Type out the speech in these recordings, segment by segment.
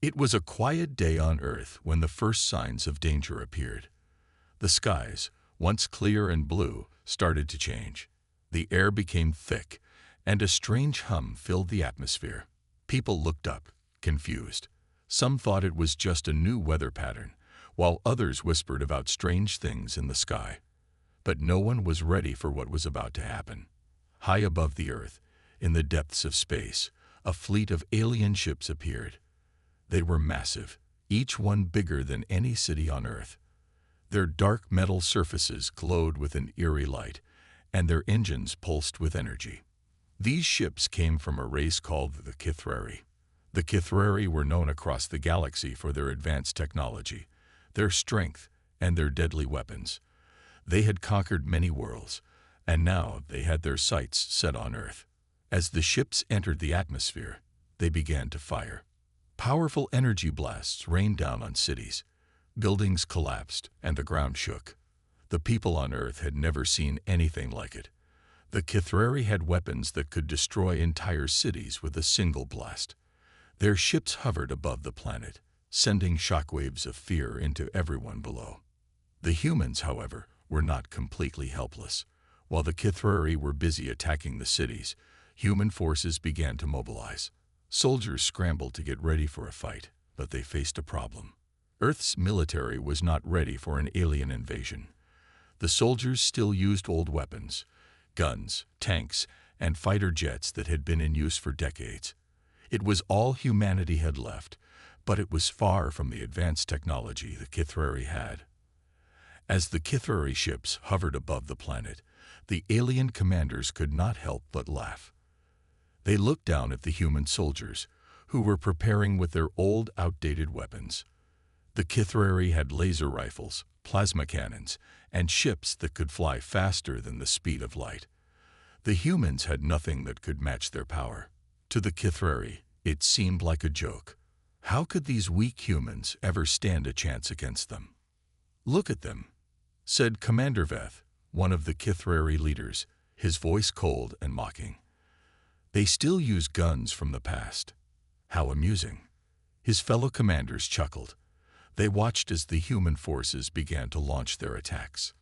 It was a quiet day on Earth when the first signs of danger appeared. The skies, once clear and blue, started to change. The air became thick, and a strange hum filled the atmosphere. People looked up, confused. Some thought it was just a new weather pattern, while others whispered about strange things in the sky. But no one was ready for what was about to happen. High above the Earth, in the depths of space, a fleet of alien ships appeared. They were massive, each one bigger than any city on Earth. Their dark metal surfaces glowed with an eerie light, and their engines pulsed with energy. These ships came from a race called the Kithrari. The Kithrari were known across the galaxy for their advanced technology, their strength, and their deadly weapons. They had conquered many worlds, and now they had their sights set on Earth. As the ships entered the atmosphere, they began to fire. Powerful energy blasts rained down on cities. Buildings collapsed, and the ground shook. The people on Earth had never seen anything like it. The Kithrari had weapons that could destroy entire cities with a single blast. Their ships hovered above the planet, sending shockwaves of fear into everyone below. The humans, however, were not completely helpless. While the Kithrari were busy attacking the cities, human forces began to mobilize. Soldiers scrambled to get ready for a fight, but they faced a problem. Earth's military was not ready for an alien invasion. The soldiers still used old weapons, guns, tanks, and fighter jets that had been in use for decades. It was all humanity had left, but it was far from the advanced technology the Kithrari had. As the Kithrari ships hovered above the planet, the alien commanders could not help but laugh. They looked down at the human soldiers, who were preparing with their old, outdated weapons. The Kithrari had laser rifles, plasma cannons, and ships that could fly faster than the speed of light. The humans had nothing that could match their power. To the Kithrari, it seemed like a joke. How could these weak humans ever stand a chance against them? "Look at them," said Commander Veth, one of the Kithrari leaders, his voice cold and mocking. "They still use guns from the past. How amusing." His fellow commanders chuckled. They watched as the human forces began to launch their attacks.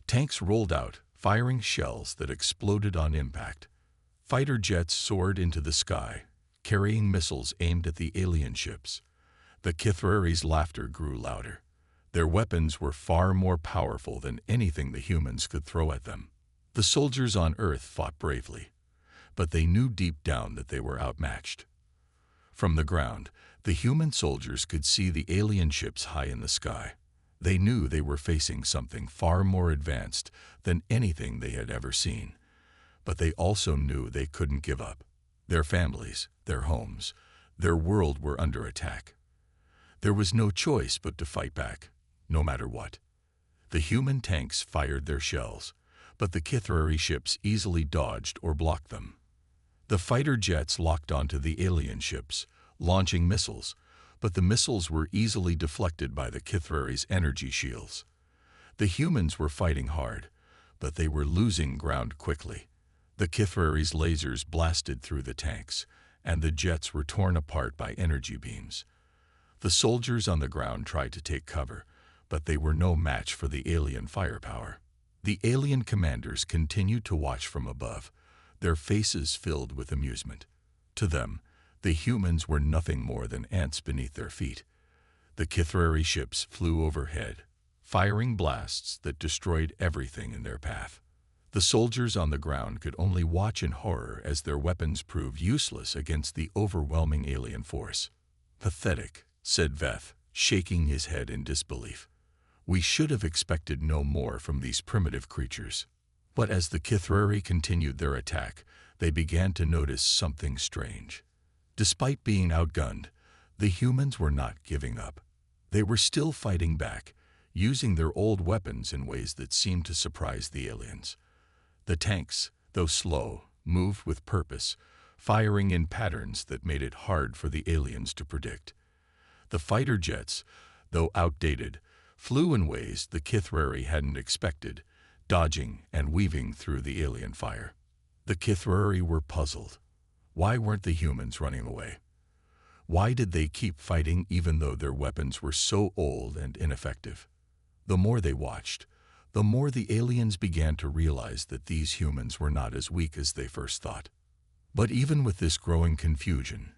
Tanks rolled out, firing shells that exploded on impact. Fighter jets soared into the sky, carrying missiles aimed at the alien ships. The Kithrari's laughter grew louder. Their weapons were far more powerful than anything the humans could throw at them. The soldiers on Earth fought bravely, but they knew deep down that they were outmatched. From the ground, the human soldiers could see the alien ships high in the sky. They knew they were facing something far more advanced than anything they had ever seen. But they also knew they couldn't give up. Their families, their homes, their world were under attack. There was no choice but to fight back, no matter what. The human tanks fired their shells, but the Kithrari ships easily dodged or blocked them. The fighter jets locked onto the alien ships, launching missiles, but the missiles were easily deflected by the Kithrari's energy shields. The humans were fighting hard, but they were losing ground quickly. The Kithrari's lasers blasted through the tanks, and the jets were torn apart by energy beams. The soldiers on the ground tried to take cover, but they were no match for the alien firepower. The alien commanders continued to watch from above, their faces filled with amusement. To them, the humans were nothing more than ants beneath their feet. The Kithrari ships flew overhead, firing blasts that destroyed everything in their path. The soldiers on the ground could only watch in horror as their weapons proved useless against the overwhelming alien force. "Pathetic," said Veth, shaking his head in disbelief. "We should have expected no more from these primitive creatures." But as the Kithrari continued their attack, they began to notice something strange. Despite being outgunned, the humans were not giving up. They were still fighting back, using their old weapons in ways that seemed to surprise the aliens. The tanks, though slow, moved with purpose, firing in patterns that made it hard for the aliens to predict. The fighter jets, though outdated, flew in ways the Kithrari hadn't expected, dodging and weaving through the alien fire. The Kithrari were puzzled. Why weren't the humans running away? Why did they keep fighting even though their weapons were so old and ineffective? The more they watched, the more the aliens began to realize that these humans were not as weak as they first thought. But even with this growing confusion,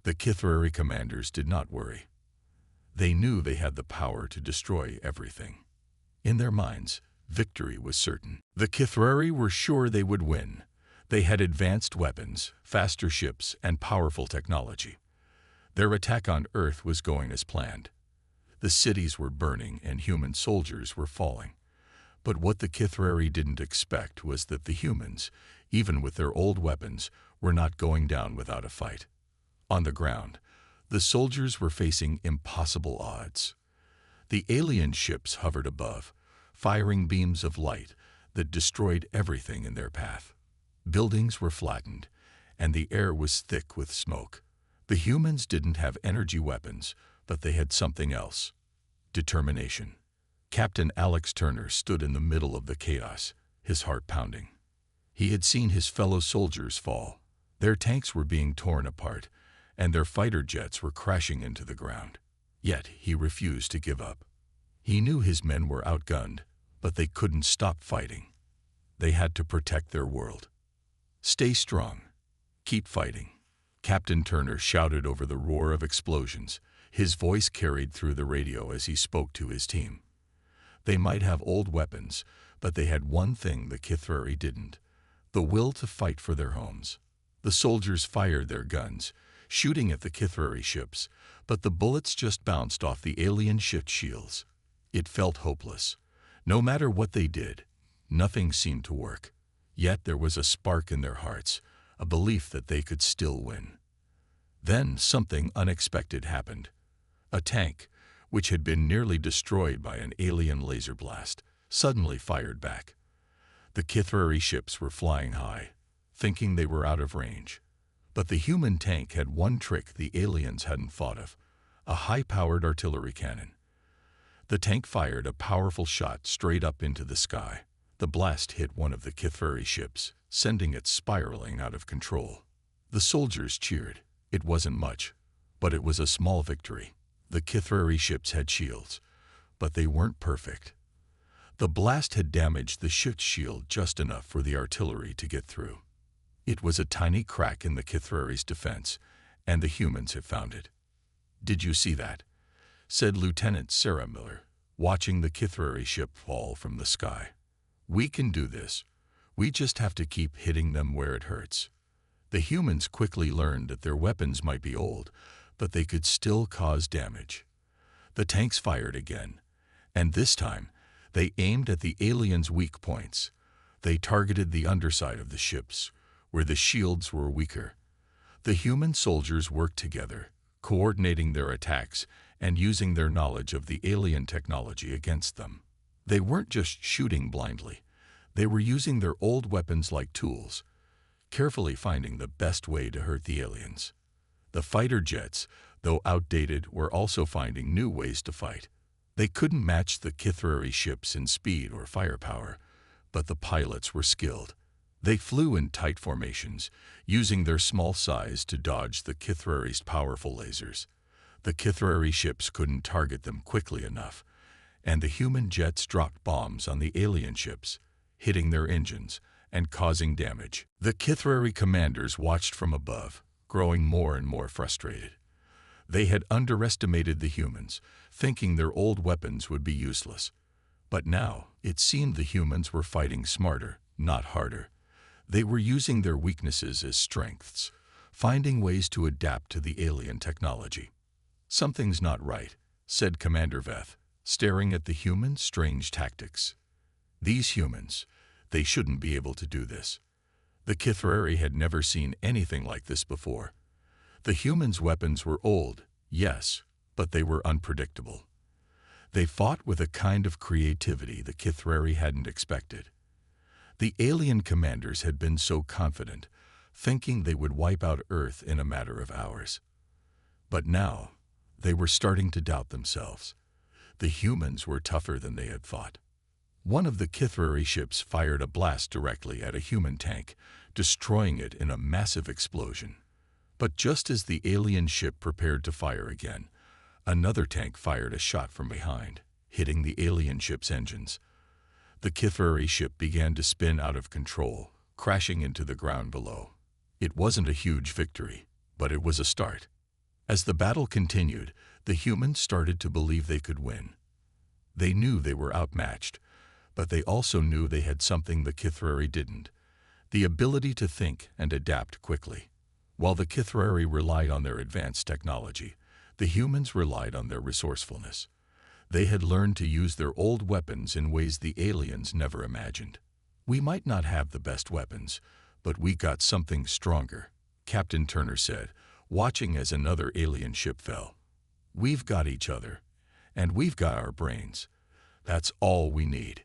the Kithrari commanders did not worry. They knew they had the power to destroy everything. In their minds, victory was certain. The Kithrari were sure they would win. They had advanced weapons, faster ships, and powerful technology. Their attack on Earth was going as planned. The cities were burning and human soldiers were falling. But what the Kithrari didn't expect was that the humans, even with their old weapons, were not going down without a fight. On the ground, the soldiers were facing impossible odds. The alien ships hovered above, firing beams of light that destroyed everything in their path. Buildings were flattened, and the air was thick with smoke. The humans didn't have energy weapons, but they had something else: determination. Captain Alex Turner stood in the middle of the chaos, his heart pounding. He had seen his fellow soldiers fall. Their tanks were being torn apart, and their fighter jets were crashing into the ground. Yet he refused to give up. He knew his men were outgunned, but they couldn't stop fighting. They had to protect their world. "Stay strong. Keep fighting," Captain Turner shouted over the roar of explosions. His voice carried through the radio as he spoke to his team. They might have old weapons, but they had one thing the Kithrari didn't: the will to fight for their homes. The soldiers fired their guns, shooting at the Kithrari ships, but the bullets just bounced off the alien ship shields. It felt hopeless. No matter what they did, nothing seemed to work. Yet there was a spark in their hearts, a belief that they could still win. Then something unexpected happened. A tank, which had been nearly destroyed by an alien laser blast, suddenly fired back. The Kithrari ships were flying high, thinking they were out of range. But the human tank had one trick the aliens hadn't thought of: a high-powered artillery cannon. The tank fired a powerful shot straight up into the sky. The blast hit one of the Kithrari ships, sending it spiraling out of control. The soldiers cheered. It wasn't much, but it was a small victory. The Kithrari ships had shields, but they weren't perfect. The blast had damaged the ship's shield just enough for the artillery to get through. It was a tiny crack in the Kithrari's defense, and the humans had found it. "Did you see that?" said Lieutenant Sarah Miller, watching the Kithrari ship fall from the sky. "We can do this. We just have to keep hitting them where it hurts." The humans quickly learned that their weapons might be old, but they could still cause damage. The tanks fired again, and this time they aimed at the aliens' weak points. They targeted the underside of the ships, where the shields were weaker. The human soldiers worked together, coordinating their attacks and using their knowledge of the alien technology against them. They weren't just shooting blindly. They were using their old weapons like tools, carefully finding the best way to hurt the aliens. The fighter jets, though outdated, were also finding new ways to fight. They couldn't match the Kithrari ships in speed or firepower, but the pilots were skilled. They flew in tight formations, using their small size to dodge the Kithrari's powerful lasers. The Kithrari ships couldn't target them quickly enough, and the human jets dropped bombs on the alien ships, hitting their engines and causing damage. The Kithrari commanders watched from above, growing more and more frustrated. They had underestimated the humans, thinking their old weapons would be useless. But now it seemed the humans were fighting smarter, not harder. They were using their weaknesses as strengths, finding ways to adapt to the alien technology. "Something's not right," said Commander Veth, staring at the humans' strange tactics. These humans, they shouldn't be able to do this. The Kithrari had never seen anything like this before. The humans' weapons were old, yes, but they were unpredictable. They fought with a kind of creativity the Kithrari hadn't expected. The alien commanders had been so confident, thinking they would wipe out Earth in a matter of hours. But now, they were starting to doubt themselves. The humans were tougher than they had thought. One of the Kithrari ships fired a blast directly at a human tank, destroying it in a massive explosion. But just as the alien ship prepared to fire again, another tank fired a shot from behind, hitting the alien ship's engines. The Kithvari ship began to spin out of control, crashing into the ground below. It wasn't a huge victory, but it was a start. As the battle continued, the humans started to believe they could win. They knew they were outmatched, but they also knew they had something the Kithvari didn't: the ability to think and adapt quickly. While the Kithvari relied on their advanced technology, the humans relied on their resourcefulness. They had learned to use their old weapons in ways the aliens never imagined. "We might not have the best weapons, but we got something stronger," Captain Turner said, watching as another alien ship fell. "We've got each other, and we've got our brains. That's all we need."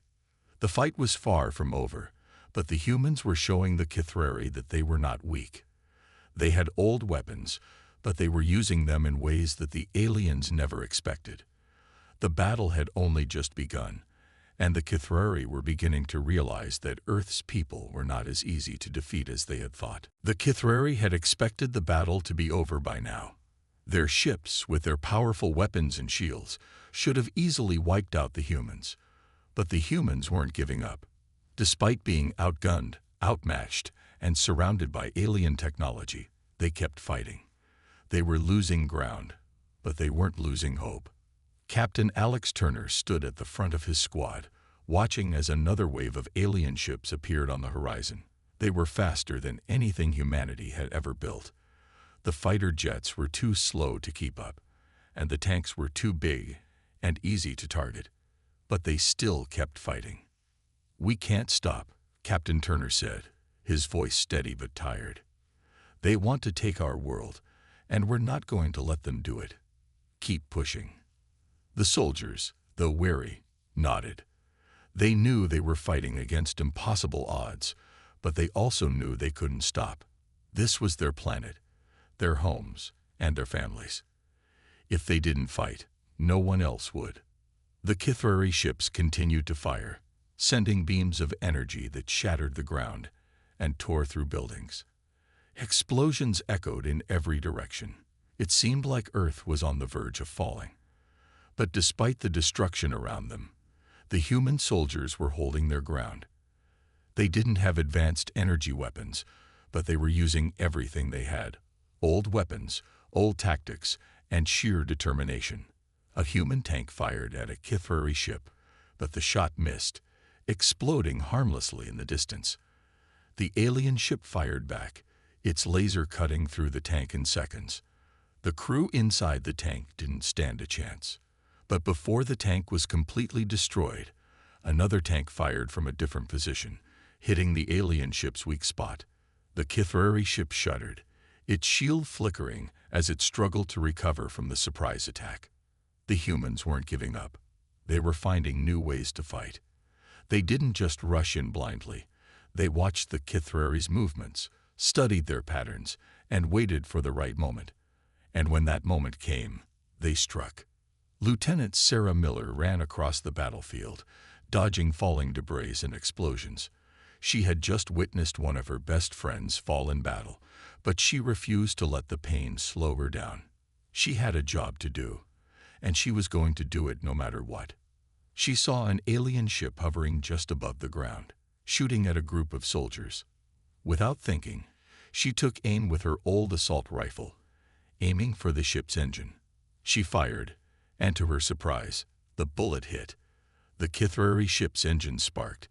The fight was far from over, but the humans were showing the Kithvari that they were not weak. They had old weapons, but they were using them in ways that the aliens never expected. The battle had only just begun, and the Kithvari were beginning to realize that Earth's people were not as easy to defeat as they had thought. The Kithvari had expected the battle to be over by now. Their ships, with their powerful weapons and shields, should have easily wiped out the humans. But the humans weren't giving up. Despite being outgunned, outmatched, and surrounded by alien technology, they kept fighting. They were losing ground, but they weren't losing hope. Captain Alex Turner stood at the front of his squad, watching as another wave of alien ships appeared on the horizon. They were faster than anything humanity had ever built. The fighter jets were too slow to keep up, and the tanks were too big and easy to target. But they still kept fighting. "We can't stop," Captain Turner said, his voice steady but tired. "They want to take our world, and we're not going to let them do it. Keep pushing." The soldiers, though wary, nodded. They knew they were fighting against impossible odds, but they also knew they couldn't stop. This was their planet, their homes, and their families. If they didn't fight, no one else would. The Kithvari ships continued to fire, sending beams of energy that shattered the ground and tore through buildings. Explosions echoed in every direction. It seemed like Earth was on the verge of falling. But despite the destruction around them, the human soldiers were holding their ground. They didn't have advanced energy weapons, but they were using everything they had: old weapons, old tactics, and sheer determination. A human tank fired at a Kithvari ship, but the shot missed, exploding harmlessly in the distance. The alien ship fired back, its laser cutting through the tank in seconds. The crew inside the tank didn't stand a chance. But before the tank was completely destroyed, another tank fired from a different position, hitting the alien ship's weak spot. The Kithvari ship shuddered, its shield flickering as it struggled to recover from the surprise attack. The humans weren't giving up. They were finding new ways to fight. They didn't just rush in blindly. They watched the Kithrari's movements, studied their patterns, and waited for the right moment. And when that moment came, they struck. Lieutenant Sarah Miller ran across the battlefield, dodging falling debris and explosions. She had just witnessed one of her best friends fall in battle, but she refused to let the pain slow her down. She had a job to do, and she was going to do it no matter what. She saw an alien ship hovering just above the ground, shooting at a group of soldiers. Without thinking, she took aim with her old assault rifle, aiming for the ship's engine. She fired, and to her surprise, the bullet hit. The Kithvari ship's engine sparked,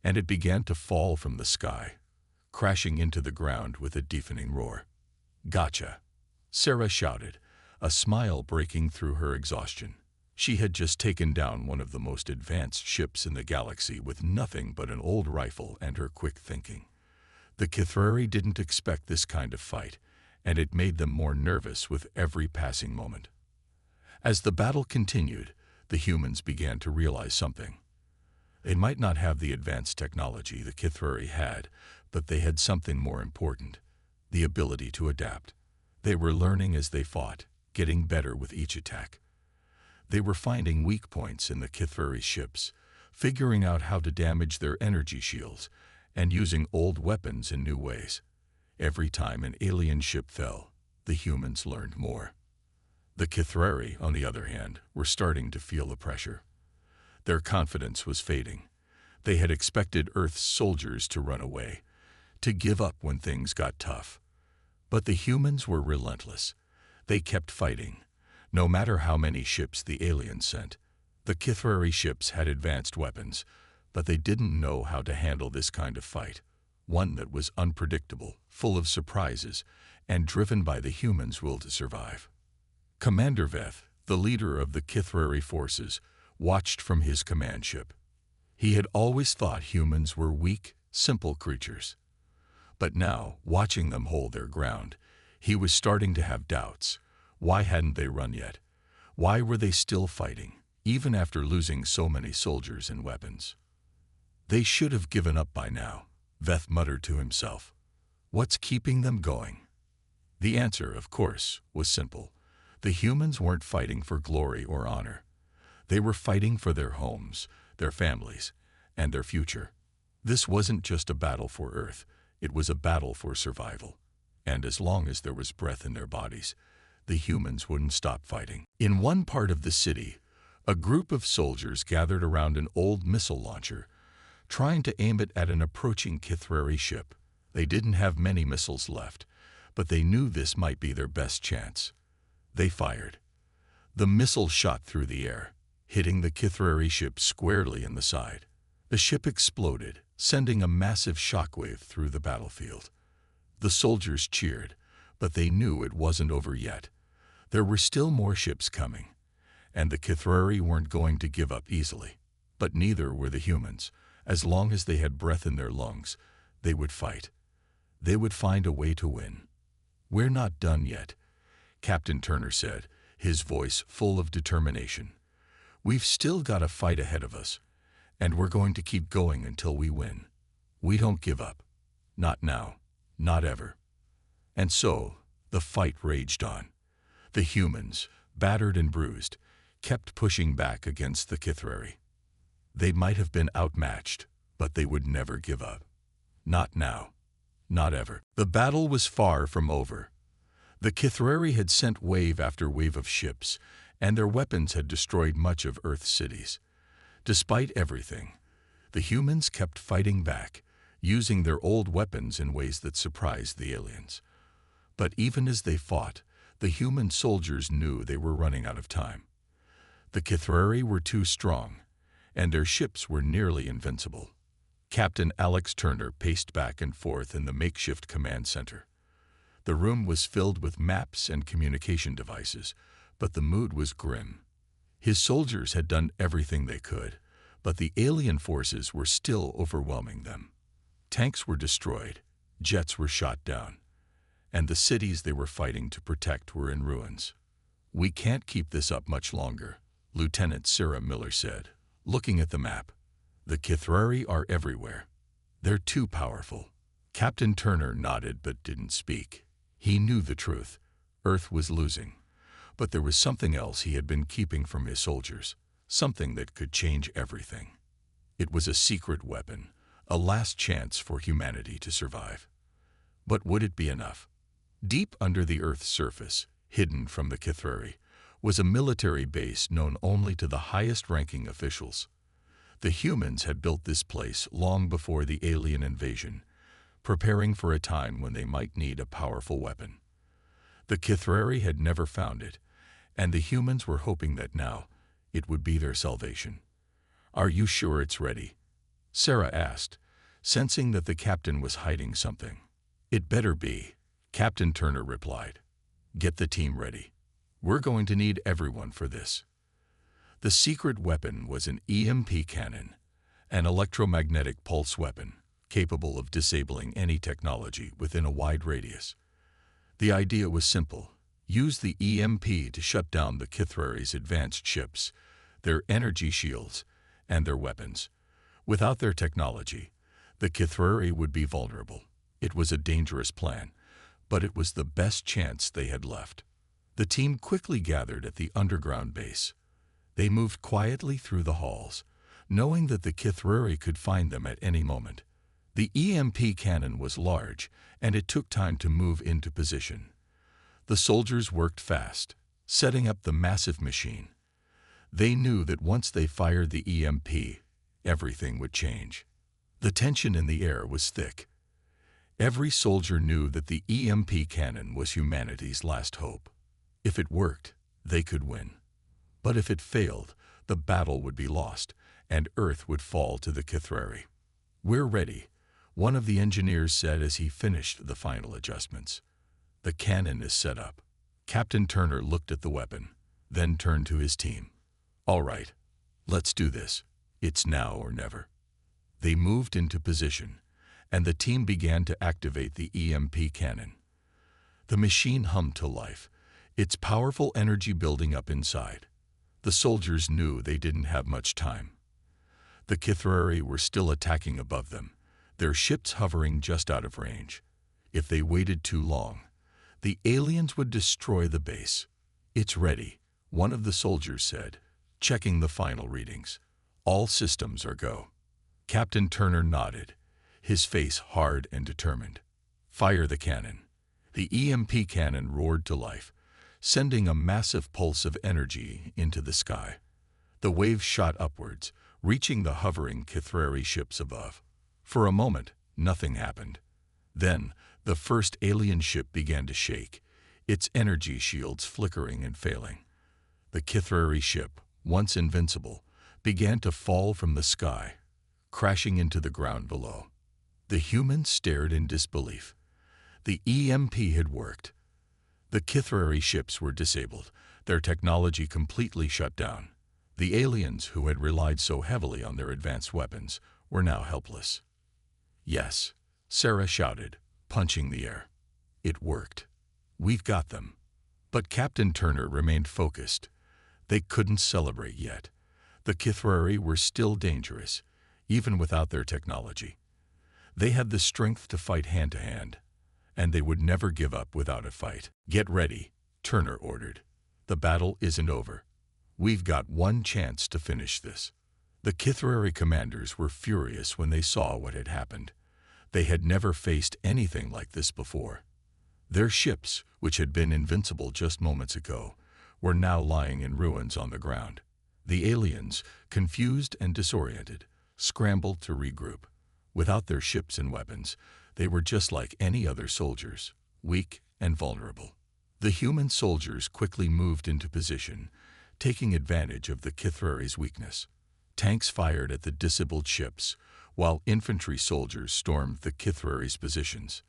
and it began to fall from the sky, crashing into the ground with a deafening roar. "Gotcha!" Sarah shouted, a smile breaking through her exhaustion. She had just taken down one of the most advanced ships in the galaxy with nothing but an old rifle and her quick thinking. The Kithvari didn't expect this kind of fight, and it made them more nervous with every passing moment. As the battle continued, the humans began to realize something. They might not have the advanced technology the Kithvari had, but they had something more important: the ability to adapt. They were learning as they fought, getting better with each attack. They were finding weak points in the Kithvari ships, figuring out how to damage their energy shields, and using old weapons in new ways. Every time an alien ship fell, the humans learned more. The Kithrari, on the other hand, were starting to feel the pressure. Their confidence was fading. They had expected Earth's soldiers to run away, to give up when things got tough. But the humans were relentless. They kept fighting, no matter how many ships the aliens sent. The Kithrari ships had advanced weapons, but they didn't know how to handle this kind of fight, one that was unpredictable, full of surprises, and driven by the humans' will to survive. Commander Veth, the leader of the Kithrari forces, watched from his command ship. He had always thought humans were weak, simple creatures. But now, watching them hold their ground, he was starting to have doubts. Why hadn't they run yet? Why were they still fighting, even after losing so many soldiers and weapons? They should have given up by now, Veth muttered to himself. What's keeping them going? The answer, of course, was simple. The humans weren't fighting for glory or honor. They were fighting for their homes, their families, and their future. This wasn't just a battle for Earth. It was a battle for survival. And as long as there was breath in their bodies, the humans wouldn't stop fighting. In one part of the city, a group of soldiers gathered around an old missile launcher, trying to aim it at an approaching Kithrari ship. They didn't have many missiles left, but they knew this might be their best chance. They fired. The missile shot through the air, hitting the Kithrari ship squarely in the side. The ship exploded, sending a massive shockwave through the battlefield. The soldiers cheered, but they knew it wasn't over yet. There were still more ships coming, and the Kithrari weren't going to give up easily. But neither were the humans. As long as they had breath in their lungs, they would fight. They would find a way to win. "We're not done yet," Captain Turner said, his voice full of determination. "We've still got a fight ahead of us, and we're going to keep going until we win. We don't give up. Not now. Not ever." And so, the fight raged on. The humans, battered and bruised, kept pushing back against the Kithrari. They might have been outmatched, but they would never give up. Not now. Not ever. The battle was far from over. The Kithrari had sent wave after wave of ships, and their weapons had destroyed much of Earth's cities. Despite everything, the humans kept fighting back, using their old weapons in ways that surprised the aliens. But even as they fought, the human soldiers knew they were running out of time. The Kithrari were too strong, and their ships were nearly invincible. Captain Alex Turner paced back and forth in the makeshift command center. The room was filled with maps and communication devices, but the mood was grim. His soldiers had done everything they could, but the alien forces were still overwhelming them. Tanks were destroyed, jets were shot down, and the cities they were fighting to protect were in ruins. "We can't keep this up much longer," Lieutenant Sarah Miller said, looking at the map. "The Kithrari are everywhere. They're too powerful." Captain Turner nodded but didn't speak. He knew the truth. Earth was losing. But there was something else he had been keeping from his soldiers, something that could change everything. It was a secret weapon, a last chance for humanity to survive. But would it be enough? Deep under the Earth's surface, hidden from the Kithrari, was a military base known only to the highest-ranking officials. The humans had built this place long before the alien invasion, preparing for a time when they might need a powerful weapon. The Kithrari had never found it, and the humans were hoping that now it would be their salvation. "Are you sure it's ready?" Sarah asked, sensing that the captain was hiding something. "It better be," Captain Turner replied. "Get the team ready. We're going to need everyone for this." The secret weapon was an EMP cannon, an electromagnetic pulse weapon capable of disabling any technology within a wide radius. The idea was simple. Use the EMP to shut down the Kithrari's advanced ships, their energy shields, and their weapons. Without their technology, the Kithrari would be vulnerable. It was a dangerous plan, but it was the best chance they had left. The team quickly gathered at the underground base. They moved quietly through the halls, knowing that the Kithrari could find them at any moment. The EMP cannon was large, and it took time to move into position. The soldiers worked fast, setting up the massive machine. They knew that once they fired the EMP, everything would change. The tension in the air was thick. Every soldier knew that the EMP cannon was humanity's last hope. If it worked, they could win. But if it failed, the battle would be lost, and Earth would fall to the Kithrari. "We're ready," one of the engineers said as he finished the final adjustments. "The cannon is set up." Captain Turner looked at the weapon, then turned to his team. "All right, let's do this. It's now or never." They moved into position, and the team began to activate the EMP cannon. The machine hummed to life, its powerful energy building up inside. The soldiers knew they didn't have much time. The Kithrari were still attacking above them, their ships hovering just out of range. If they waited too long, the aliens would destroy the base. "It's ready," one of the soldiers said, checking the final readings. "All systems are go." Captain Turner nodded, his face hard and determined. "Fire the cannon." The EMP cannon roared to life, sending a massive pulse of energy into the sky. The waves shot upwards, reaching the hovering Kithrari ships above. For a moment, nothing happened. Then, the first alien ship began to shake, its energy shields flickering and failing. The Kithrari ship, once invincible, began to fall from the sky, crashing into the ground below. The humans stared in disbelief. The EMP had worked. The Kithrari ships were disabled, their technology completely shut down. The aliens, who had relied so heavily on their advanced weapons, were now helpless. "Yes," Sarah shouted, punching the air. "It worked. We've got them." But Captain Turner remained focused. They couldn't celebrate yet. The Kithrari were still dangerous, even without their technology. They had the strength to fight hand to hand, and they would never give up without a fight. "Get ready," Turner ordered. "The battle isn't over. We've got one chance to finish this." The Kithrari commanders were furious when they saw what had happened. They had never faced anything like this before. Their ships, which had been invincible just moments ago, were now lying in ruins on the ground. The aliens, confused and disoriented, scrambled to regroup. Without their ships and weapons, they were just like any other soldiers, weak and vulnerable. The human soldiers quickly moved into position, taking advantage of the Kithrari's weakness. Tanks fired at the disabled ships, while infantry soldiers stormed the Kithrari's positions.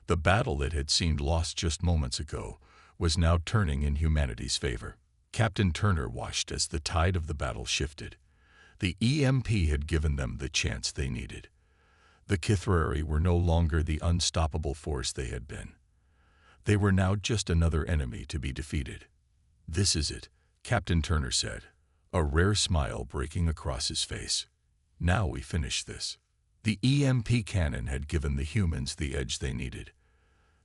The battle that had seemed lost just moments ago was now turning in humanity's favor. Captain Turner watched as the tide of the battle shifted. The EMP had given them the chance they needed. The Kithrari were no longer the unstoppable force they had been. They were now just another enemy to be defeated. "This is it," Captain Turner said, a rare smile breaking across his face. "Now we finish this." The EMP cannon had given the humans the edge they needed.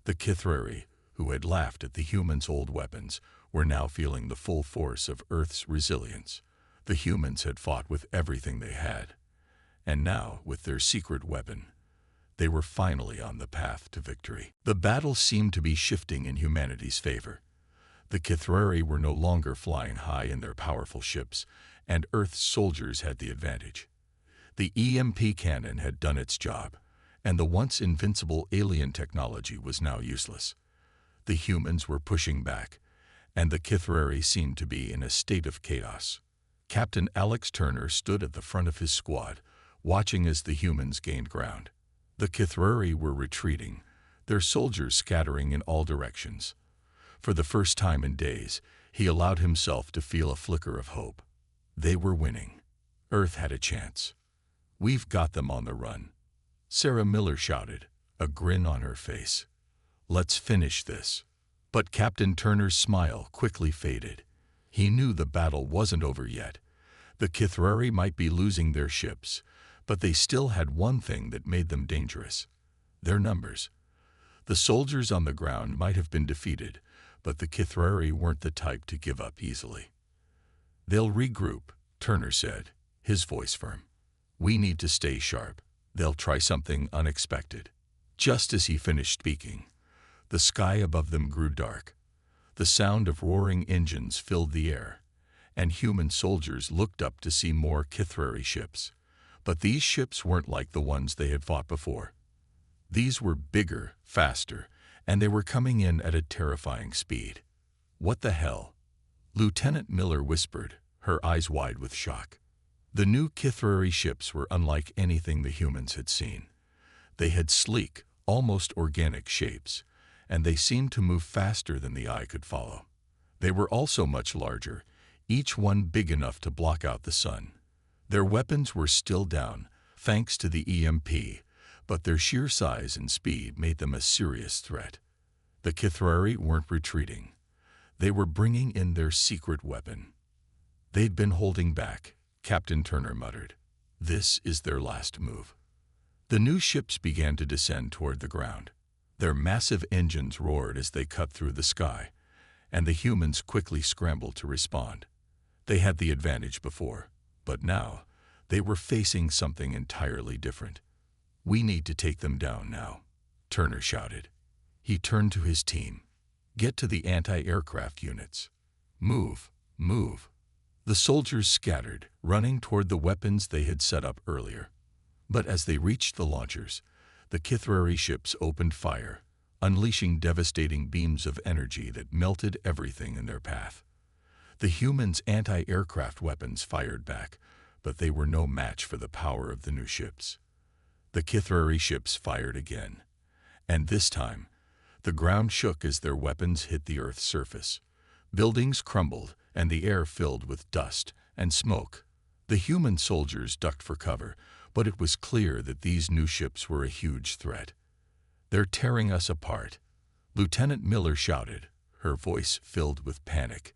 The Kithrari, who had laughed at the humans' old weapons, were now feeling the full force of Earth's resilience. The humans had fought with everything they had, and now, with their secret weapon, they were finally on the path to victory. The battle seemed to be shifting in humanity's favor. The Kithrari were no longer flying high in their powerful ships, and Earth's soldiers had the advantage. The EMP cannon had done its job, and the once invincible alien technology was now useless. The humans were pushing back, and the Kithrari seemed to be in a state of chaos. Captain Alex Turner stood at the front of his squad, watching as the humans gained ground. The Kithrari were retreating, their soldiers scattering in all directions. For the first time in days, he allowed himself to feel a flicker of hope. They were winning. Earth had a chance. "We've got them on the run," Sarah Miller shouted, a grin on her face. "Let's finish this." But Captain Turner's smile quickly faded. He knew the battle wasn't over yet. The Kithrari might be losing their ships, but they still had one thing that made them dangerous: their numbers. The soldiers on the ground might have been defeated, but the Kithrari weren't the type to give up easily. "They'll regroup," Turner said, his voice firm. "We need to stay sharp. They'll try something unexpected." Just as he finished speaking, The sky above them grew dark. The sound of roaring engines filled the air, and human soldiers looked up to see more Kithrari ships. But these ships weren't like the ones they had fought before. These were bigger, faster, and they were coming in at a terrifying speed. "What the hell?" Lieutenant Miller whispered, her eyes wide with shock. The new Kithrari ships were unlike anything the humans had seen. They had sleek, almost organic shapes, and they seemed to move faster than the eye could follow. They were also much larger, each one big enough to block out the sun. Their weapons were still down, thanks to the EMP, but their sheer size and speed made them a serious threat. The Kithrari weren't retreating. They were bringing in their secret weapon. "They'd been holding back," Captain Turner muttered. "This is their last move." The new ships began to descend toward the ground. Their massive engines roared as they cut through the sky, and the humans quickly scrambled to respond. They had the advantage before, but now they were facing something entirely different. "We need to take them down now," Turner shouted. He turned to his team. "Get to the anti-aircraft units. Move, move." The soldiers scattered, running toward the weapons they had set up earlier. But as they reached the launchers, the Kithrari ships opened fire, unleashing devastating beams of energy that melted everything in their path. The humans' anti-aircraft weapons fired back, but they were no match for the power of the new ships. The Kithrari ships fired again, and this time, the ground shook as their weapons hit the Earth's surface. Buildings crumbled, and the air filled with dust and smoke. The human soldiers ducked for cover, but it was clear that these new ships were a huge threat. "They're tearing us apart," Lieutenant Miller shouted, her voice filled with panic.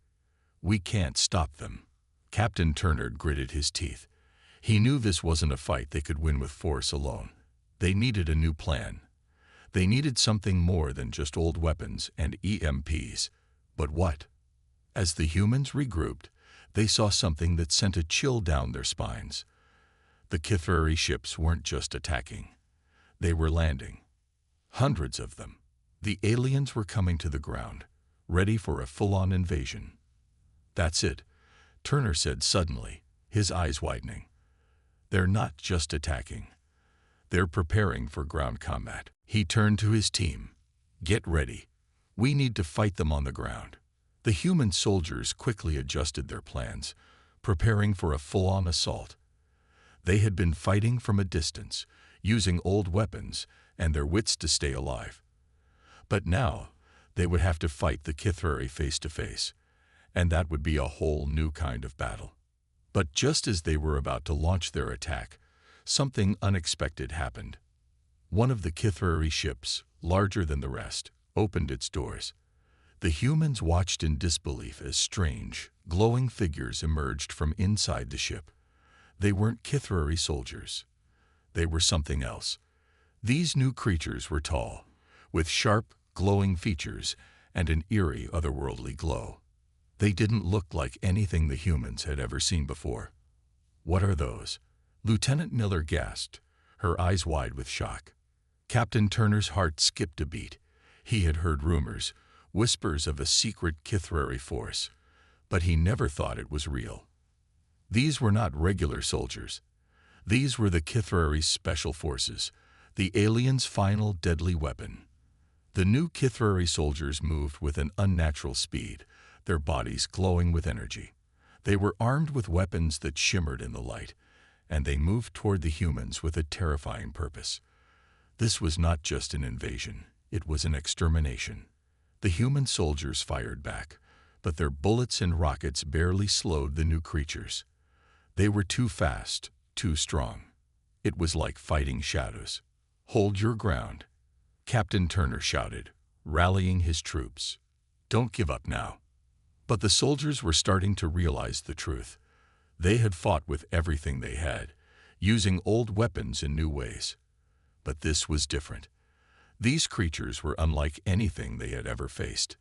"We can't stop them." Captain Turner gritted his teeth. He knew this wasn't a fight they could win with force alone. They needed a new plan. They needed something more than just old weapons and EMPs. But what? As the humans regrouped, they saw something that sent a chill down their spines. The Kithrari ships weren't just attacking. They were landing. Hundreds of them. The aliens were coming to the ground, ready for a full-on invasion. "That's it," Turner said suddenly, his eyes widening. "They're not just attacking. They're preparing for ground combat." He turned to his team. "Get ready. We need to fight them on the ground." The human soldiers quickly adjusted their plans, preparing for a full-on assault. They had been fighting from a distance, using old weapons and their wits to stay alive. But now, they would have to fight the Kithrari face-to-face, and that would be a whole new kind of battle. But just as they were about to launch their attack, something unexpected happened. One of the Kithrari ships, larger than the rest, opened its doors. The humans watched in disbelief as strange, glowing figures emerged from inside the ship. They weren't Kithrari soldiers. They were something else. These new creatures were tall, with sharp, glowing features and an eerie, otherworldly glow. They didn't look like anything the humans had ever seen before. "What are those?" Lieutenant Miller gasped, her eyes wide with shock. Captain Turner's heart skipped a beat. He had heard rumors, whispers of a secret Kithrari force, but he never thought it was real. These were not regular soldiers. These were the Kithrari's special forces, the aliens' final deadly weapon. The new Kithrari soldiers moved with an unnatural speed, their bodies glowing with energy. They were armed with weapons that shimmered in the light, and they moved toward the humans with a terrifying purpose. This was not just an invasion, it was an extermination. The human soldiers fired back, but their bullets and rockets barely slowed the new creatures. They were too fast, too strong. It was like fighting shadows. "Hold your ground," Captain Turner shouted, rallying his troops. "Don't give up now." But the soldiers were starting to realize the truth. They had fought with everything they had, using old weapons in new ways. But this was different. These creatures were unlike anything they had ever faced.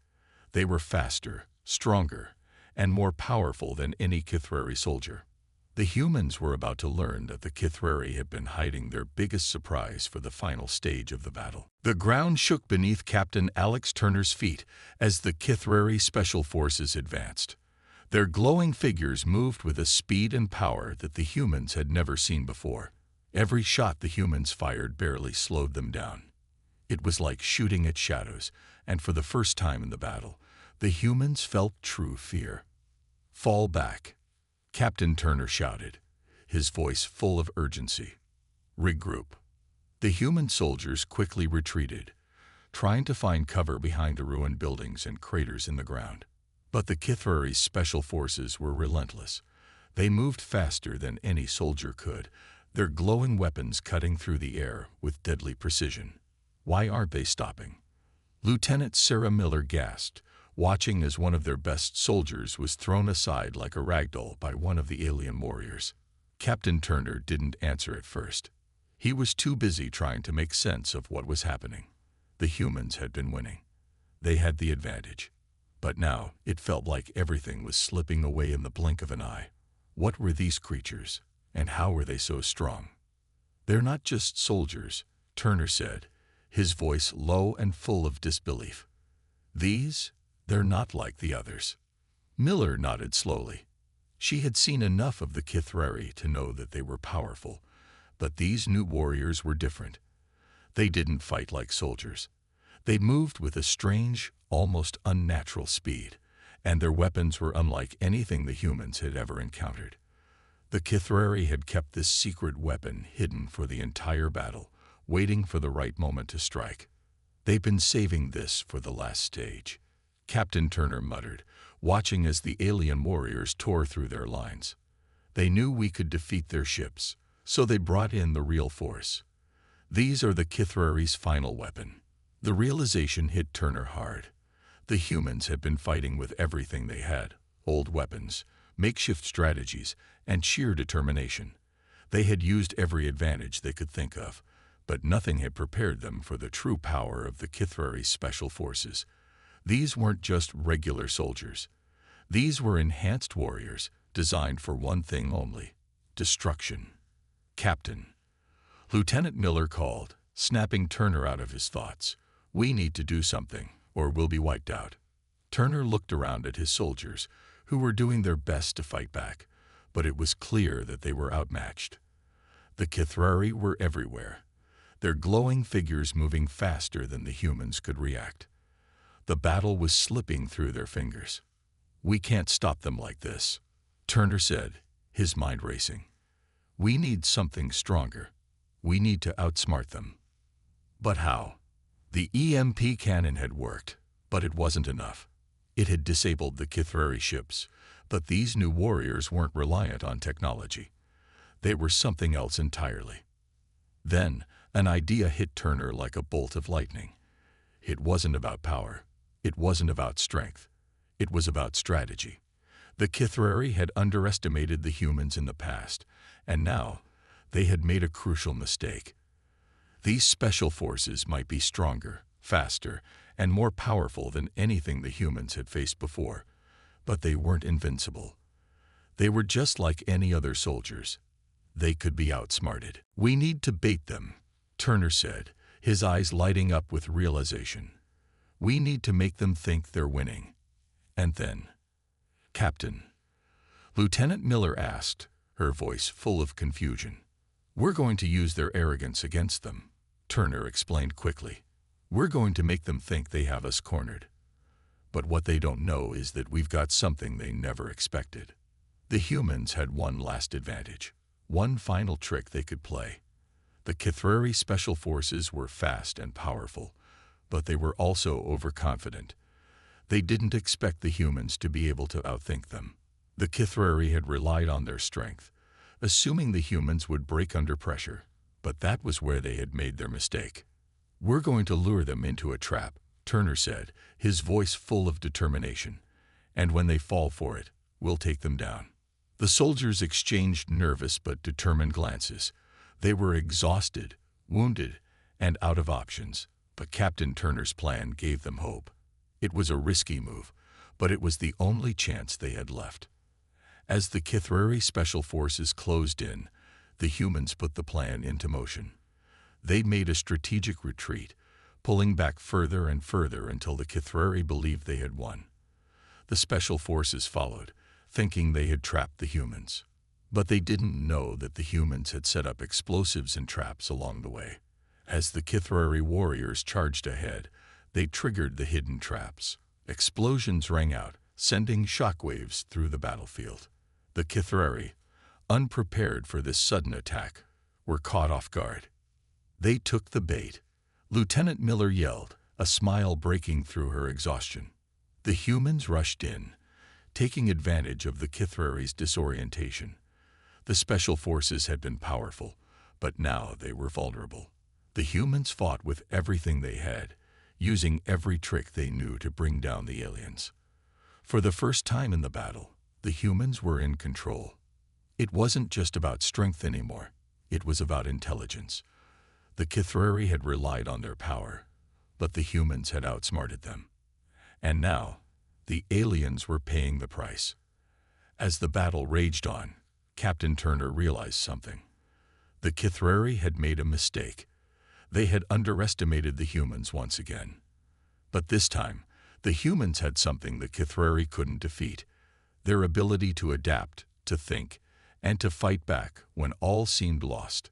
They were faster, stronger, and more powerful than any Kithrari soldier. The humans were about to learn that the Kithrari had been hiding their biggest surprise for the final stage of the battle. The ground shook beneath Captain Alex Turner's feet as the Kithrari Special Forces advanced. Their glowing figures moved with a speed and power that the humans had never seen before. Every shot the humans fired barely slowed them down. It was like shooting at shadows, and for the first time in the battle, the humans felt true fear. "Fall back," Captain Turner shouted, his voice full of urgency. "Regroup." The human soldiers quickly retreated, trying to find cover behind the ruined buildings and craters in the ground. But the Kithrari's special forces were relentless. They moved faster than any soldier could, their glowing weapons cutting through the air with deadly precision. "Why aren't they stopping?" Lieutenant Sarah Miller gasped, watching as one of their best soldiers was thrown aside like a ragdoll by one of the alien warriors. Captain Turner didn't answer at first. He was too busy trying to make sense of what was happening. The humans had been winning. They had the advantage. But now it felt like everything was slipping away in the blink of an eye. What were these creatures, and how were they so strong? "They're not just soldiers," Turner said, his voice low and full of disbelief. "They're not like the others." Miller nodded slowly. She had seen enough of the Kithrari to know that they were powerful, but these new warriors were different. They didn't fight like soldiers. They moved with a strange, almost unnatural speed, and their weapons were unlike anything the humans had ever encountered. The Kithrari had kept this secret weapon hidden for the entire battle, waiting for the right moment to strike. "They've been saving this for the last stage," Captain Turner muttered, watching as the alien warriors tore through their lines. "They knew we could defeat their ships, so they brought in the real force. These are the Kithrari's final weapon." The realization hit Turner hard. The humans had been fighting with everything they had: old weapons, makeshift strategies, and sheer determination. They had used every advantage they could think of, but nothing had prepared them for the true power of the Kithrari Special Forces. These weren't just regular soldiers. These were enhanced warriors, designed for one thing only: destruction. "Captain," Lieutenant Miller called, snapping Turner out of his thoughts. "We need to do something, or we'll be wiped out." Turner looked around at his soldiers, who were doing their best to fight back, but it was clear that they were outmatched. The Kithrari were everywhere, their glowing figures moving faster than the humans could react. The battle was slipping through their fingers. "We can't stop them like this," Turner said, his mind racing. "We need something stronger. We need to outsmart them." But how? The EMP cannon had worked, but it wasn't enough. It had disabled the Kithrari ships, but these new warriors weren't reliant on technology. They were something else entirely. Then, an idea hit Turner like a bolt of lightning. It wasn't about power. It wasn't about strength. It was about strategy. The Kithrari had underestimated the humans in the past, and now they had made a crucial mistake. These special forces might be stronger, faster, and more powerful than anything the humans had faced before, but they weren't invincible. They were just like any other soldiers. They could be outsmarted. "We need to bait them," Turner said, his eyes lighting up with realization. "We need to make them think they're winning." And then, "Captain," Lieutenant Miller asked, her voice full of confusion. "We're going to use their arrogance against them," Turner explained quickly. "We're going to make them think they have us cornered. But what they don't know is that we've got something they never expected." The humans had one last advantage, one final trick they could play. The Kithrari Special Forces were fast and powerful, but they were also overconfident. They didn't expect the humans to be able to outthink them. The Kithrari had relied on their strength, assuming the humans would break under pressure, but that was where they had made their mistake. "We're going to lure them into a trap," Turner said, his voice full of determination. "And when they fall for it, we'll take them down." The soldiers exchanged nervous but determined glances. They were exhausted, wounded, and out of options, but Captain Turner's plan gave them hope. It was a risky move, but it was the only chance they had left. As the Kithrari special forces closed in, the humans put the plan into motion. They made a strategic retreat, pulling back further and further until the Kithrari believed they had won. The special forces followed, thinking they had trapped the humans. But they didn't know that the humans had set up explosives and traps along the way. As the Kithrari warriors charged ahead, they triggered the hidden traps. Explosions rang out, sending shockwaves through the battlefield. The Kithrari, unprepared for this sudden attack, were caught off guard. They took the bait. Lieutenant Miller yelled, a smile breaking through her exhaustion. The humans rushed in, taking advantage of the Kithrari's disorientation. The special forces had been powerful, but now they were vulnerable. The humans fought with everything they had, using every trick they knew to bring down the aliens. For the first time in the battle, the humans were in control. It wasn't just about strength anymore. It was about intelligence. The Kithrari had relied on their power, but the humans had outsmarted them. And now, the aliens were paying the price. As the battle raged on, Captain Turner realized something. The Kithrari had made a mistake. They had underestimated the humans once again. But this time, the humans had something the Kithrari couldn't defeat: their ability to adapt, to think, and to fight back when all seemed lost.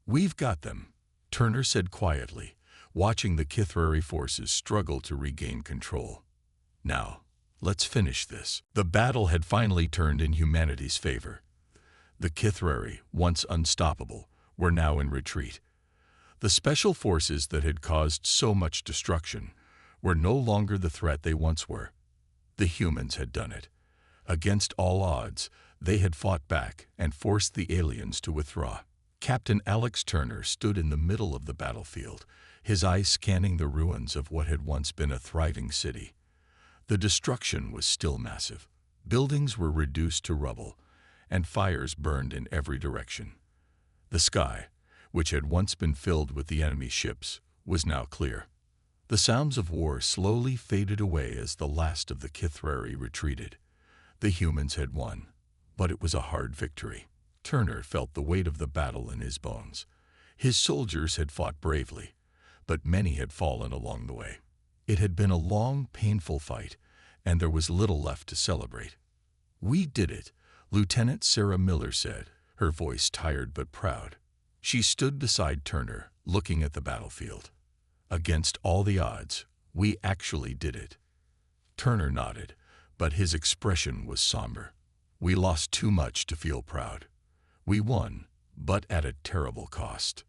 "We've got them," Turner said quietly, watching the Kithrari forces struggle to regain control. "Now, let's finish this." The battle had finally turned in humanity's favor. The Kithrari, once unstoppable, were now in retreat. The special forces that had caused so much destruction were no longer the threat they once were. The humans had done it. Against all odds, they had fought back and forced the aliens to withdraw. Captain Alex Turner stood in the middle of the battlefield, his eyes scanning the ruins of what had once been a thriving city. The destruction was still massive. Buildings were reduced to rubble, and fires burned in every direction. The sky, which had once been filled with the enemy ships, was now clear. The sounds of war slowly faded away as the last of the Kithrari retreated. The humans had won, but it was a hard victory. Turner felt the weight of the battle in his bones. His soldiers had fought bravely, but many had fallen along the way. It had been a long, painful fight, and there was little left to celebrate. "We did it," Lieutenant Sarah Miller said, her voice tired but proud. She stood beside Turner, looking at the battlefield. "Against all the odds, we actually did it." Turner nodded, but his expression was somber. "We lost too much to feel proud. We won, but at a terrible cost."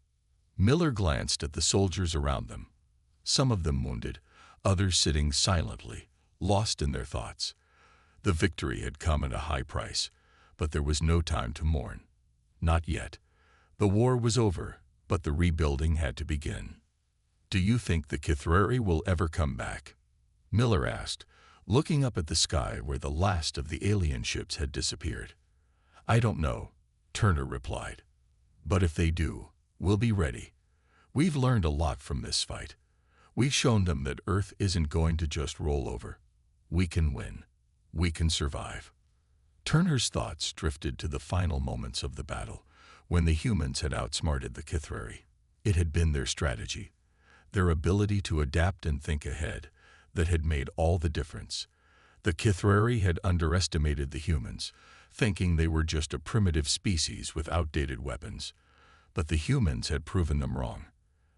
Miller glanced at the soldiers around them, some of them wounded, others sitting silently, lost in their thoughts. The victory had come at a high price, but there was no time to mourn. Not yet. The war was over, but the rebuilding had to begin. "Do you think the Kithrari will ever come back?" Miller asked, looking up at the sky where the last of the alien ships had disappeared. "I don't know," Turner replied. "But if they do, we'll be ready. We've learned a lot from this fight. We've shown them that Earth isn't going to just roll over. We can win. We can survive." Turner's thoughts drifted to the final moments of the battle, when the humans had outsmarted the Kithrari. It had been their strategy, their ability to adapt and think ahead, that had made all the difference. The Kithrari had underestimated the humans, thinking they were just a primitive species with outdated weapons. But the humans had proven them wrong.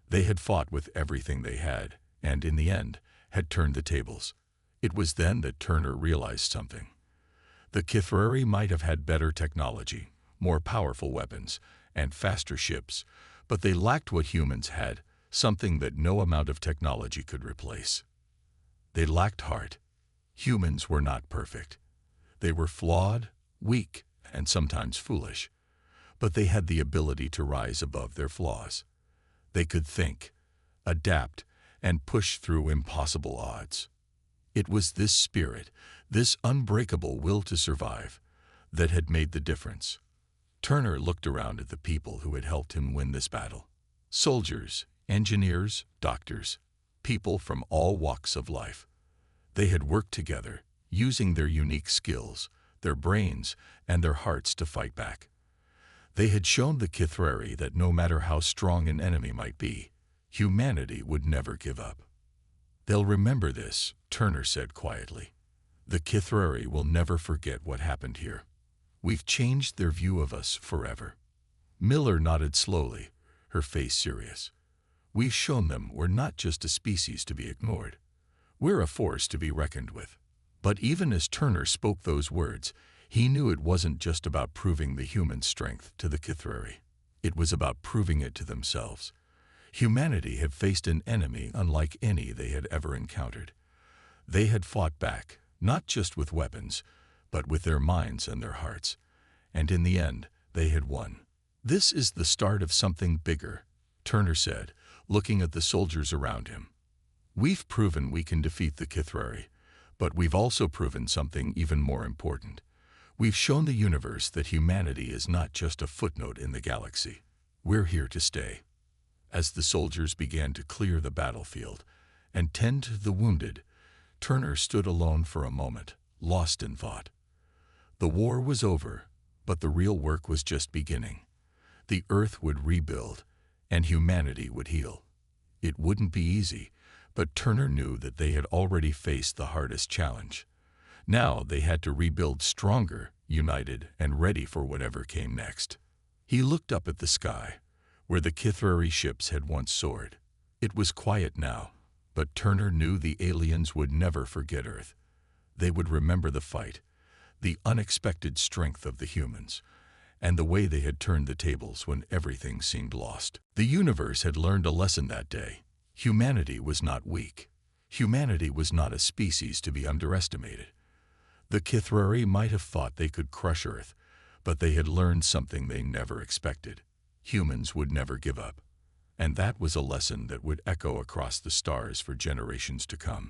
They had fought with everything they had, and in the end, had turned the tables. It was then that Turner realized something. The Kithrari might have had better technology, more powerful weapons, and faster ships, but they lacked what humans had, something that no amount of technology could replace. They lacked heart. Humans were not perfect. They were flawed, weak, and sometimes foolish. But they had the ability to rise above their flaws. They could think, adapt, and push through impossible odds. It was this spirit, this unbreakable will to survive, that had made the difference. Turner looked around at the people who had helped him win this battle. Soldiers, engineers, doctors, people from all walks of life. They had worked together, using their unique skills, their brains, and their hearts to fight back. They had shown the Kithrari that no matter how strong an enemy might be, humanity would never give up. "They'll remember this," Turner said quietly. "The Kithrari will never forget what happened here. We've changed their view of us forever." Miller nodded slowly, her face serious. "We've shown them we're not just a species to be ignored. We're a force to be reckoned with." But even as Turner spoke those words, he knew it wasn't just about proving the human strength to the Kithrari. It was about proving it to themselves. Humanity had faced an enemy unlike any they had ever encountered. They had fought back, not just with weapons, but with their minds and their hearts. And in the end, they had won. "This is the start of something bigger," Turner said, looking at the soldiers around him. "We've proven we can defeat the Kithrari, but we've also proven something even more important. We've shown the universe that humanity is not just a footnote in the galaxy. We're here to stay." As the soldiers began to clear the battlefield and tend to the wounded, Turner stood alone for a moment, lost in thought. The war was over, but the real work was just beginning. The Earth would rebuild, and humanity would heal. It wouldn't be easy, but Turner knew that they had already faced the hardest challenge. Now they had to rebuild stronger, united, and ready for whatever came next. He looked up at the sky, where the Kithrari ships had once soared. It was quiet now, but Turner knew the aliens would never forget Earth. They would remember the fight, the unexpected strength of the humans, and the way they had turned the tables when everything seemed lost. The universe had learned a lesson that day. Humanity was not weak. Humanity was not a species to be underestimated. The Kithrari might have thought they could crush Earth, but they had learned something they never expected. Humans would never give up. And that was a lesson that would echo across the stars for generations to come.